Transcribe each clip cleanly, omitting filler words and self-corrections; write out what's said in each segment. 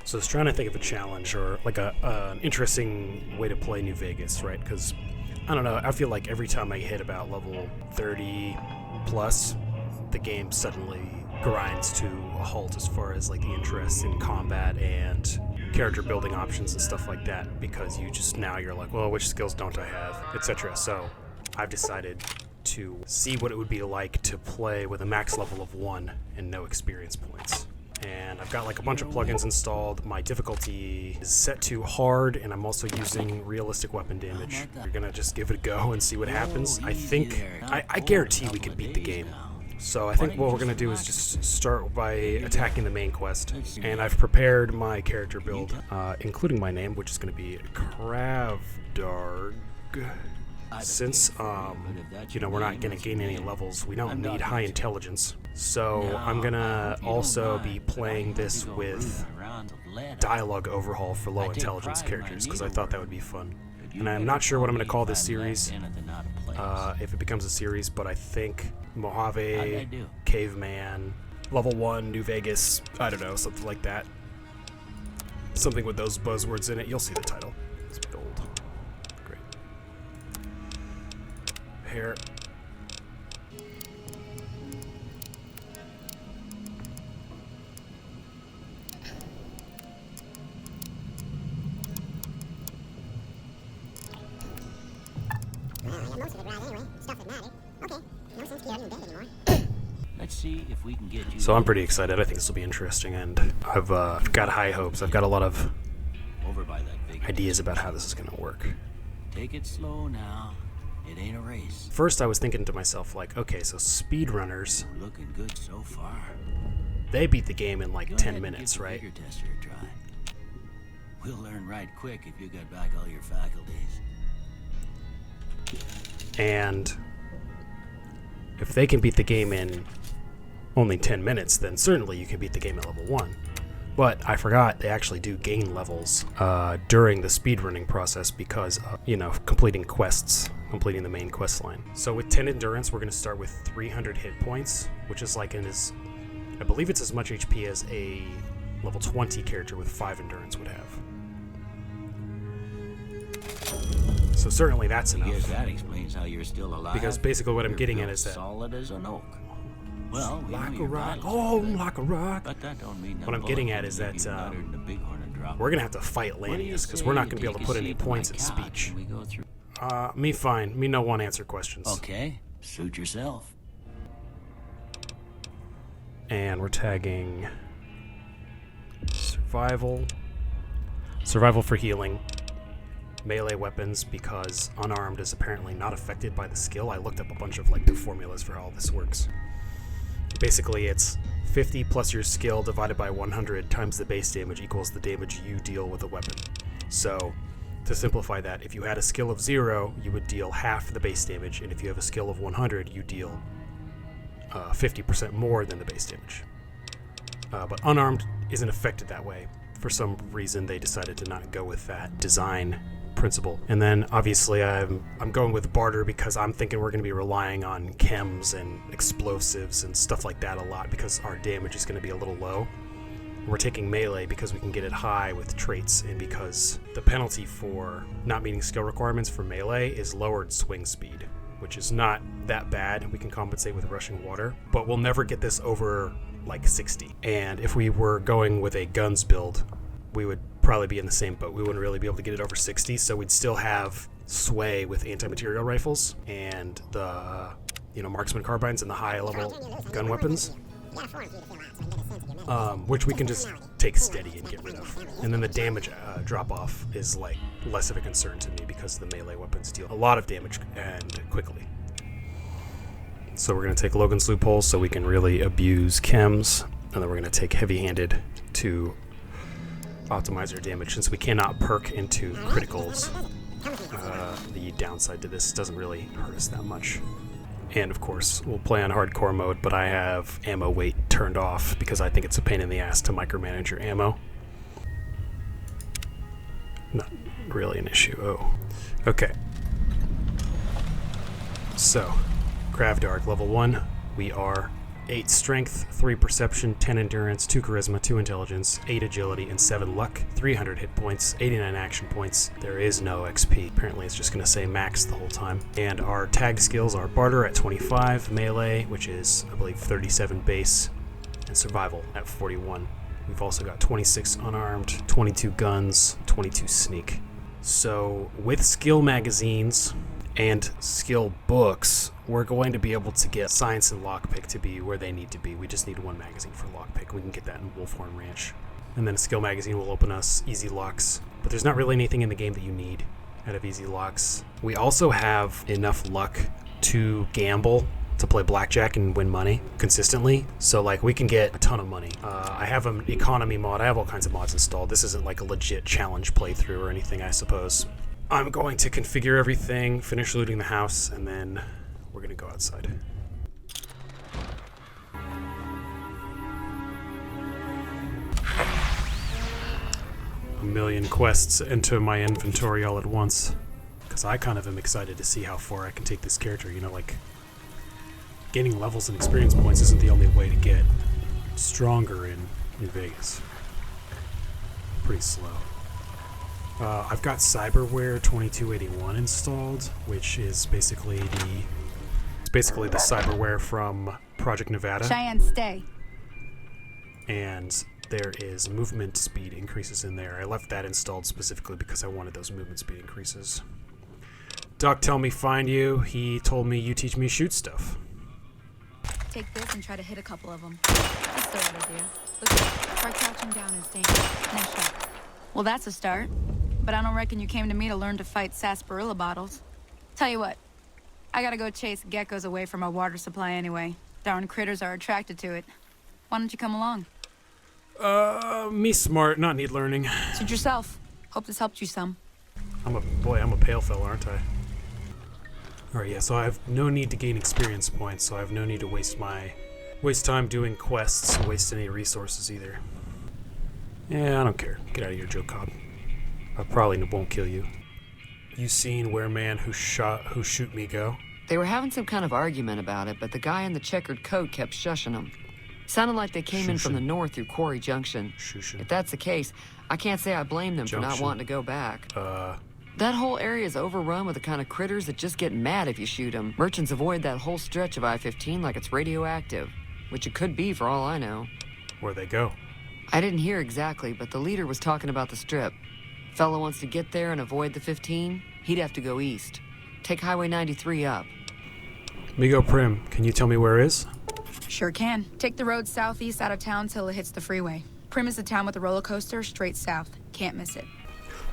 So I was trying to think of a challenge or like an interesting way to play New Vegas, right? Because I don't know, I feel like every time I hit about level 30 plus, the game suddenly grinds to a halt as far as like the interest in combat and character building options and stuff like that, because you're like, well, which skills don't I have, etc. So I've decided to see what it would be like to play with a max level of 1 and no experience points. And I've got like a bunch of plugins installed. My difficulty is set to hard, and I'm also using realistic weapon damage. We're gonna just give it a go and see what happens. I guarantee we can beat the game. So I think what we're gonna do is just start by attacking the main quest. And I've prepared my character build, including my name, which is gonna be Kravdarg. Since we're not gonna gain any levels, we don't need high intelligence. So I'm gonna also be playing this with dialogue overhaul for low intelligence characters, because I thought that would be fun. And I'm not sure what I'm gonna call this series, if it becomes a series, but I think Mojave, Caveman, Level 1, New Vegas, I don't know, something like that. Something with those buzzwords in it. You'll see the title. It's build. Great. Hair. Most of it right anyway. Stuff that mattered. Okay. No sense carrying death anymore. Let's see if we can get you. So I'm pretty excited. I think this will be interesting, and I've got high hopes. I've got a lot of over by that big ideas about how this is going to work. Take it slow now. It ain't a race. First, I was thinking to myself, like, okay, so speedrunners, Looking good so far. they beat the game in like Go 10 ahead and minutes, give the right? vigor tester a try. We'll learn right quick if you got back all your faculties. And if they can beat the game in only 10 minutes, then certainly you can beat the game at level 1. But I forgot they actually do gain levels during the speedrunning process because of, completing quests, completing the main quest line. So with 10 endurance, we're going to start with 300 hit points, which is like I believe it's as much HP as a level 20 character with 5 endurance would have. So certainly that's enough. Yes, that explains how you're still alive. Because basically what I'm You're getting at built is that solid as an oak. Well, we like know a your rock, vitals. like a rock. But that don't mean What I'm getting at is that we're gonna have to fight Lanius because we're not gonna be able to put any points in speech. We go through. Me fine. Me no one answer questions. Okay, suit yourself. And we're tagging survival for healing, melee weapons because unarmed is apparently not affected by the skill. I looked up a bunch of the formulas for how all this works. Basically, it's 50 plus your skill divided by 100 times the base damage equals the damage you deal with a weapon. So, to simplify that, if you had a skill of 0, you would deal half the base damage, and if you have a skill of 100, you deal 50% more than the base damage. But unarmed isn't affected that way. For some reason, they decided to not go with that design principle. And then obviously I'm going with barter because I'm thinking we're going to be relying on chems and explosives and stuff like that a lot because our damage is going to be a little low. We're taking melee because we can get it high with traits and because the penalty for not meeting skill requirements for melee is lowered swing speed, which is not that bad. We can compensate with rushing water, but we'll never get this over 60. And if we were going with a guns build, we would probably be in the same boat. We wouldn't really be able to get it over 60, so we'd still have sway with anti-material rifles and the marksman carbines and the high level gun weapons, which we can just take steady and get rid of. And then the damage drop off is less of a concern to me because the melee weapons deal a lot of damage and quickly. So we're going to take Logan's Loophole so we can really abuse chems, and then we're going to take heavy-handed to optimize our damage since we cannot perk into criticals. The downside to this doesn't really hurt us that much. And of course, we'll play on hardcore mode, but I have ammo weight turned off because I think it's a pain in the ass to micromanage your ammo. Not really an issue. Oh, okay. So, Kravdarg level 1, we are 8 strength, 3 perception, 10 endurance, 2 charisma, 2 intelligence, 8 agility, and 7 luck, 300 hit points, 89 action points. There is no XP. Apparently it's just going to say max the whole time. And our tag skills are Barter at 25, Melee, which is, I believe, 37 base, and Survival at 41. We've also got 26 unarmed, 22 guns, 22 sneak. So with skill magazines and skill books, we're going to be able to get science and lockpick to be where they need to be. We just need 1 magazine for lockpick. We can get that in Wolfhorn Ranch. And then a skill magazine will open us easy locks. But there's not really anything in the game that you need out of easy locks. We also have enough luck to gamble, to play blackjack and win money consistently. So like we can get a ton of money. I have an economy mod. I have all kinds of mods installed. This isn't like a legit challenge playthrough or anything, I suppose. I'm going to configure everything, finish looting the house, and then we're going to go outside. A million quests into my inventory all at once. Because I kind of am excited to see how far I can take this character. You know, like, gaining levels and experience points isn't the only way to get stronger in New Vegas. Pretty slow. I've got Cyberware 2281 installed, which is basically the cyberware from Project Nevada. Cheyenne, stay. And there is movement speed increases in there. I left that installed specifically because I wanted those movement speed increases. Doc, tell me find you. He told me you teach me shoot stuff. Take this and try to hit a couple of them. That's the right idea. Look, try crouching down and staying. Nice shot. Well, that's a start. But I don't reckon you came to me to learn to fight sarsaparilla bottles. Tell you what, I gotta go chase geckos away from our water supply anyway. Darn critters are attracted to it. Why don't you come along? Me smart, not need learning. Suit yourself. Hope this helped you some. I'm a pale fella, aren't I? Alright, yeah, so I have no need to gain experience points, so I have no need to waste time doing quests, waste any resources either. Yeah, I don't care. Get out of here, Joe Cobb. I probably won't kill you. You seen where man who shoot me go? They were having some kind of argument about it, but the guy in the checkered coat kept shushing them. Sounded like they came in from the north through Quarry Junction. Shushin. If that's the case, I can't say I blame them for not wanting to go back. That whole area is overrun with the kind of critters that just get mad if you shoot them. Merchants avoid that whole stretch of I-15 like it's radioactive, which it could be for all I know. Where'd they go? I didn't hear exactly, but the leader was talking about the strip. Fella wants to get there and avoid the 15, he'd have to go east. Take Highway 93 up. Migo Prim, can you tell me where it is? Sure can. Take the road southeast out of town till it hits the freeway. Prim is the town with the roller coaster straight south. Can't miss it.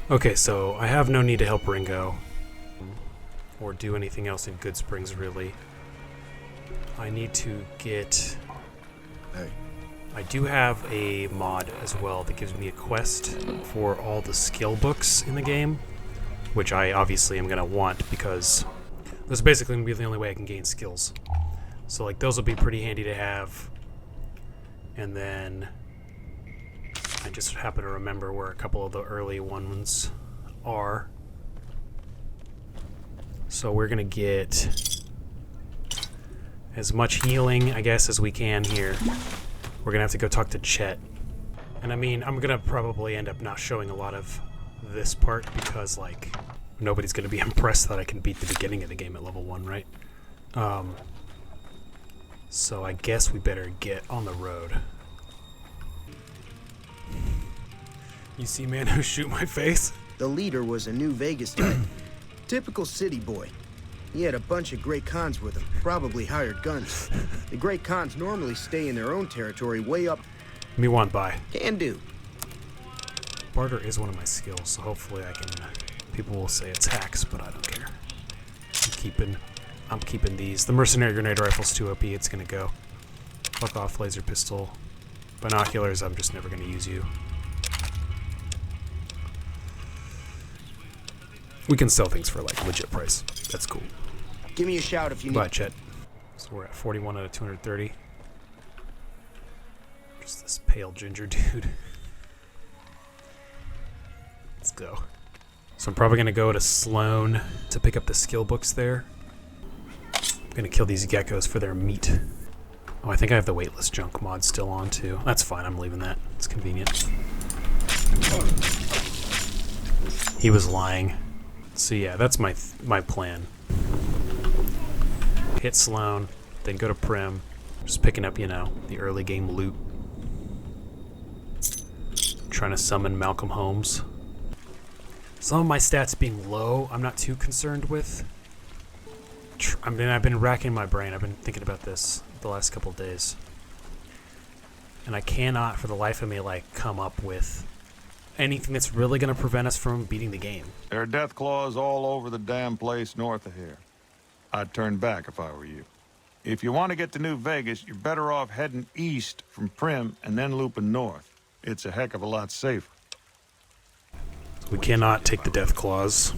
Okay, so I have no need to help Ringo. Or do anything else in Good Springs, really. I need to get... Hey. I do have a mod as well that gives me a quest for all the skill books in the game, which I obviously am going to want because this is basically going to be the only way I can gain skills. So like those will be pretty handy to have. And then I just happen to remember where a couple of the early ones are. So we're going to get as much healing, I guess, as we can here. We're going to have to go talk to Chet. And I mean, I'm going to probably end up not showing a lot of this part because, like, nobody's going to be impressed that I can beat the beginning of the game at level 1, right? So I guess we better get on the road. You see man who shoot my face? The leader was a New Vegas type. Typical city boy. He had a bunch of Great Khans with him, probably hired guns. The Great Khans normally stay in their own territory way up. Me want by. Can do. Barter is one of my skills, so hopefully I can... people will say it's hacks, but I don't care. I'm keeping these. The Mercenary Grenade Rifle's too OP, it's gonna go. Fuck off, Laser Pistol. Binoculars, I'm just never gonna use you. We can sell things for, like, legit price. That's cool. Give me a shout if you need. Bye, Chet. So we're at 41 out of 230. Just this pale ginger dude. Let's go. So I'm probably going to go to Sloan to pick up the skill books there. I'm going to kill these geckos for their meat. Oh, I think I have the weightless junk mod still on too. That's fine, I'm leaving that. It's convenient. He was lying. So yeah, that's my plan. Hit Sloan, then go to Prim. Just picking up, you know, the early game loot. Trying to summon Malcolm Holmes. Some of my stats being low, I'm not too concerned with. I mean, I've been racking my brain. I've been thinking about this the last couple of days. And I cannot, for the life of me, like, come up with anything that's really going to prevent us from beating the game. There are death claws all over the damn place north of here. I'd turn back if I were you. If you want to get to New Vegas, you're better off heading east from Prim and then looping north. It's a heck of a lot safer. We cannot take the death claws.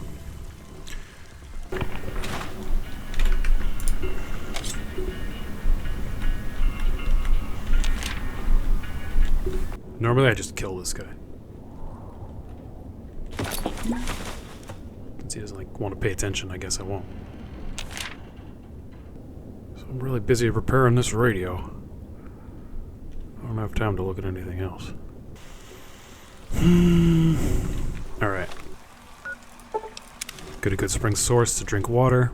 Normally I just kill this guy. Since he doesn't like want to pay attention, I guess I won't. So I'm really busy repairing this radio. I don't have time to look at anything else. Alright. Go to Good Spring Source to drink water.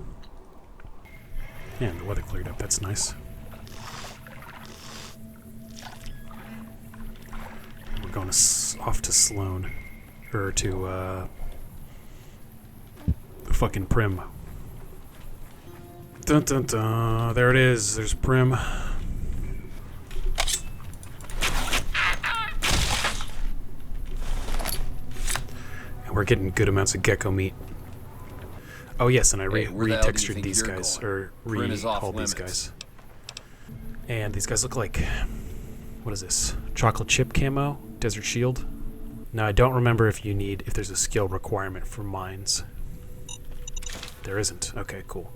And the weather cleared up, that's nice. We're going off to Sloan. Or to, fucking Prim. Dun dun dun. There it is. There's Prim. And we're getting good amounts of gecko meat. Oh yes, and I retextured these guys, or rehauled these guys. And these guys look like, what is this? Chocolate chip camo? Desert Shield? Now I don't remember if there's a skill requirement for mines. There isn't. Okay, cool.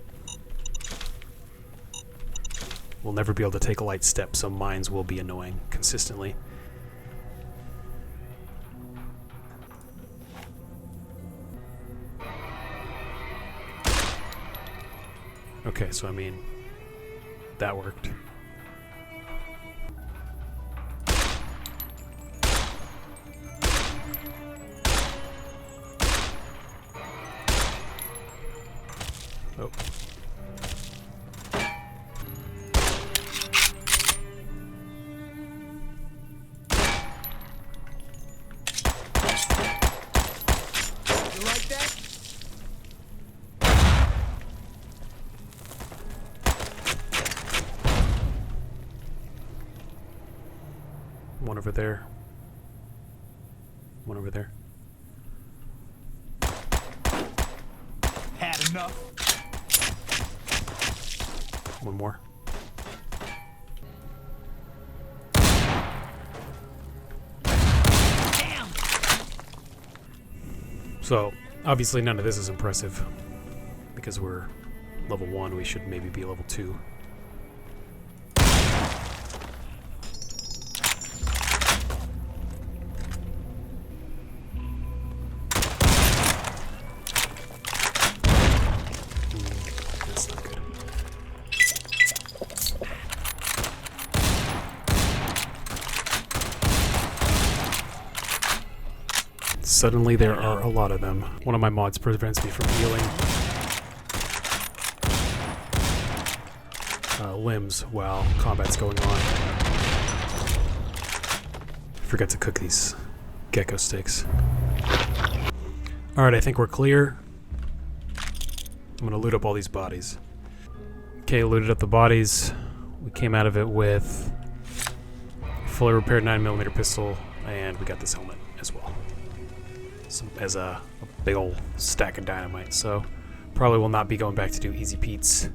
We'll never be able to take a light step, so mines will be annoying consistently. Okay, so I mean, that worked. Oh. You like that? One over there. One over there. Had enough. One more. Damn. So, obviously none of this is impressive. Because we're level 1, we should maybe be level 2. That's not good. Suddenly there are a lot of them. One of my mods prevents me from healing limbs while combat's going on. Forgot to cook these gecko steaks. Alright, I think we're clear. I'm gonna loot up all these bodies. Okay, looted up the bodies. We came out of it with a fully repaired 9mm pistol, and we got this helmet as well. As a big old stack of dynamite, so probably will not be going back to do Easy Pete's,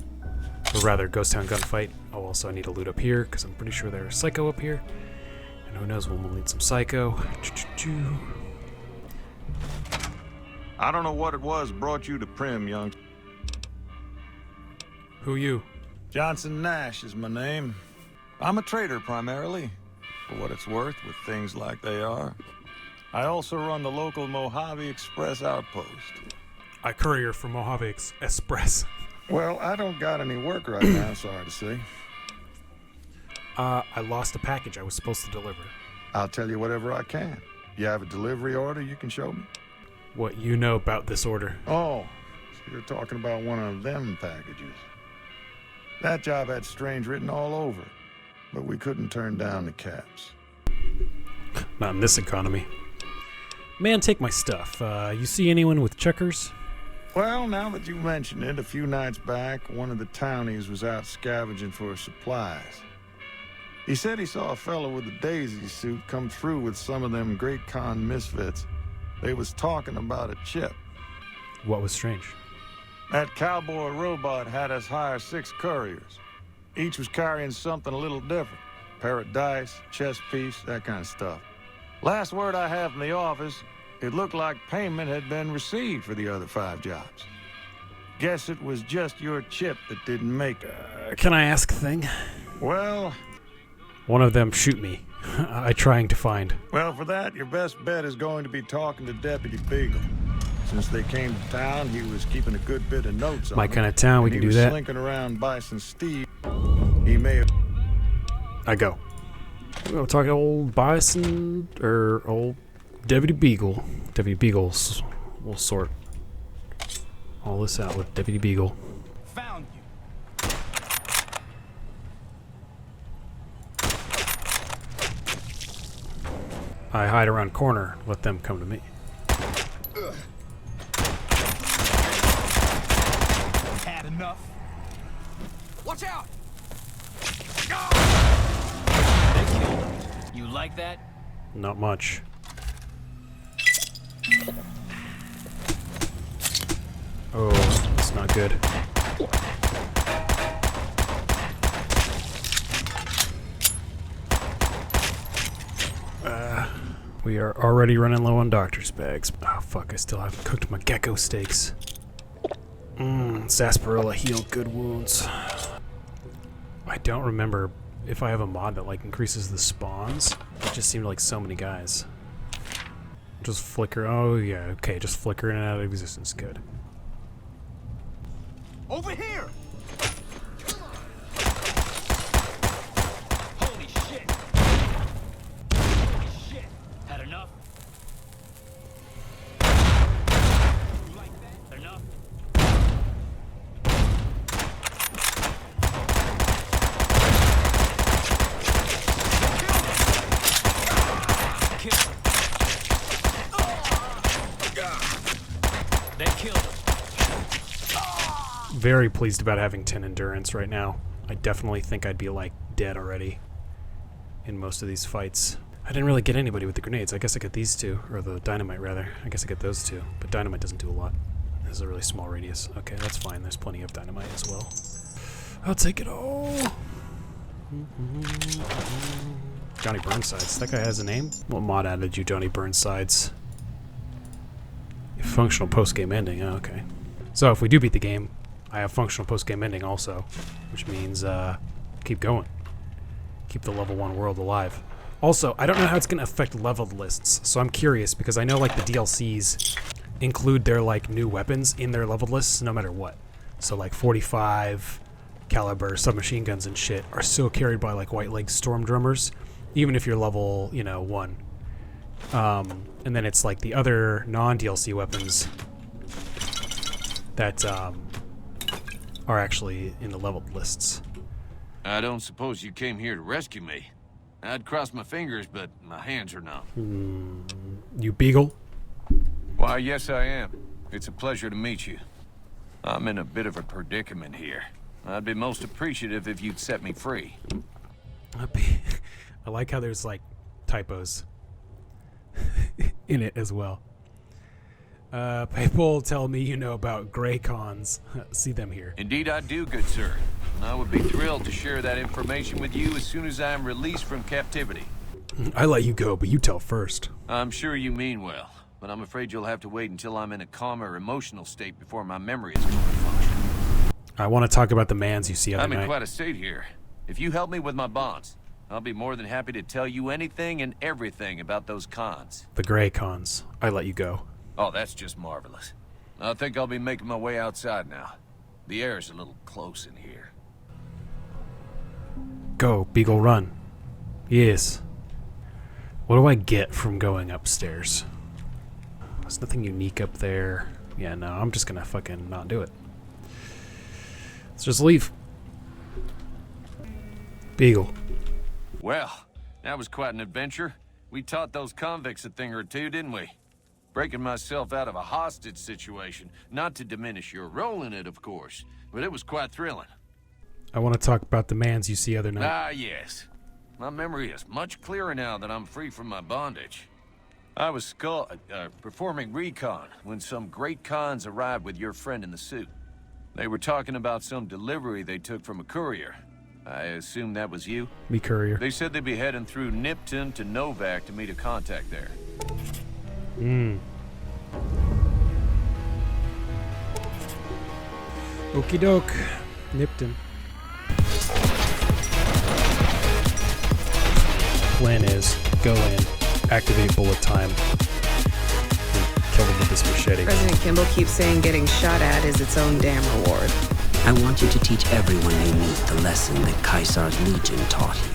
or rather Ghost Town Gunfight. Oh, also I need to loot up here, because I'm pretty sure there's Psycho up here. And who knows when we'll need some Psycho. I don't know what it was brought you to Prim, young. Who you? Johnson Nash is my name. I'm a trader primarily, for what it's worth with things like they are. I also run the local Mojave Express outpost. I courier for Mojave Express. Well, I don't got any work right now, sorry to say. I lost a package I was supposed to deliver. I'll tell you whatever I can. You have a delivery order you can show me? What you know about this order? Oh, so you're talking about one of them packages. That job had Strange written all over it, but we couldn't turn down the caps. Not in this economy. Man, take my stuff. You see anyone with checkers? Well, now that you mention it, a few nights back, one of the townies was out scavenging for supplies. He said he saw a fellow with a daisy suit come through with some of them Great Khan misfits. They was talking about a chip. What was strange? That cowboy robot had us hire 6 couriers. Each was carrying something a little different. Pair of dice, chess piece, that kind of stuff. Last word I have from the office, it looked like payment had been received for the other 5 jobs. Guess it was just your chip that didn't make it. Can I ask a thing? Well... One of them shoot me. I trying to find. Well, for that, your best bet is going to be talking to Deputy Beagle. Since they came to town, he was keeping a good bit of notes on My kind of town, we can do that. He was slinking around Bison Steve. He may have... I go. We'll talk to old Bison, or old Deputy Beagle. Deputy Beagles will sort all this out with Deputy Beagle. Found you. I hide around corner, let them come to me. Had enough. Watch out! They killed him. You like that? Not much. Oh, that's not good. We are already running low on doctor's bags. Oh fuck, I still haven't cooked my gecko steaks. Sarsaparilla heal good wounds. I don't remember if I have a mod that like increases the spawns. It just seemed like so many guys. Just flicker, oh yeah, okay, just flickering out of existence, good. Over here! Holy shit! Holy shit! Had enough? You like that? Enough? Kill him. They killed him. Very pleased about having 10 endurance right now. I definitely think I'd be like dead already in most of these fights. I didn't really get anybody with the grenades. I guess I got these 2, or the dynamite rather. I guess I got those 2, but dynamite doesn't do a lot. This is a really small radius. Okay, that's fine. There's plenty of dynamite as well. I'll take it all. Johnny Burnsides. That guy has a name? What mod added you, Johnny Burnsides? Functional post-game ending. Oh, okay. So if we do beat the game, I have functional post-game ending also, which means keep going. Keep the level 1 world alive. Also, I don't know how it's going to affect leveled lists, so I'm curious because I know like the DLCs include their like new weapons in their leveled lists no matter what. So like 45 caliber submachine guns and shit are still carried by like white leg storm drummers, even if you're level, 1. And then it's like the other non-DLC weapons that are actually in the leveled lists. I don't suppose you came here to rescue me. I'd cross my fingers, but my hands are numb. You Beagle? Why, yes I am. It's a pleasure to meet you. I'm in a bit of a predicament here. I'd be most appreciative if you'd set me free. I like how there's like typos in it as well. People tell me you know about Grey Khans. See them here. Indeed I do, good sir. And I would be thrilled to share that information with you as soon as I am released from captivity. I let you go, but you tell first. I'm sure you mean well, but I'm afraid you'll have to wait until I'm in a calmer emotional state before my memory is going to function. I want to talk about the mans you see other night. I'm in quite a state here. If you help me with my bonds, I'll be more than happy to tell you anything and everything about those Khans. The Grey Khans. I let you go. Oh, that's just marvelous. I think I'll be making my way outside now. The air's a little close in here. Go, Beagle, run. Yes. What do I get from going upstairs? There's nothing unique up there. Yeah, no, I'm just gonna fucking not do it. Let's just leave. Beagle. Well, that was quite an adventure. We taught those convicts a thing or two, didn't we? Breaking myself out of a hostage situation. Not to diminish your role in it, of course, but it was quite thrilling. I want to talk about the mans you see other night. Ah, yes. My memory is much clearer now that I'm free from my bondage. I was performing recon when some great cons arrived with your friend in the suit. They were talking about some delivery they took from a courier. I assume that was you? Me courier. They said they'd be heading through Nipton to Novak to meet a contact there. Okie doke. Nipton. Plan is go in, activate bullet time, and kill them with this machete. President Kimball keeps saying getting shot at is its own damn reward. I want you to teach everyone you meet the lesson that Caesar's Legion taught you.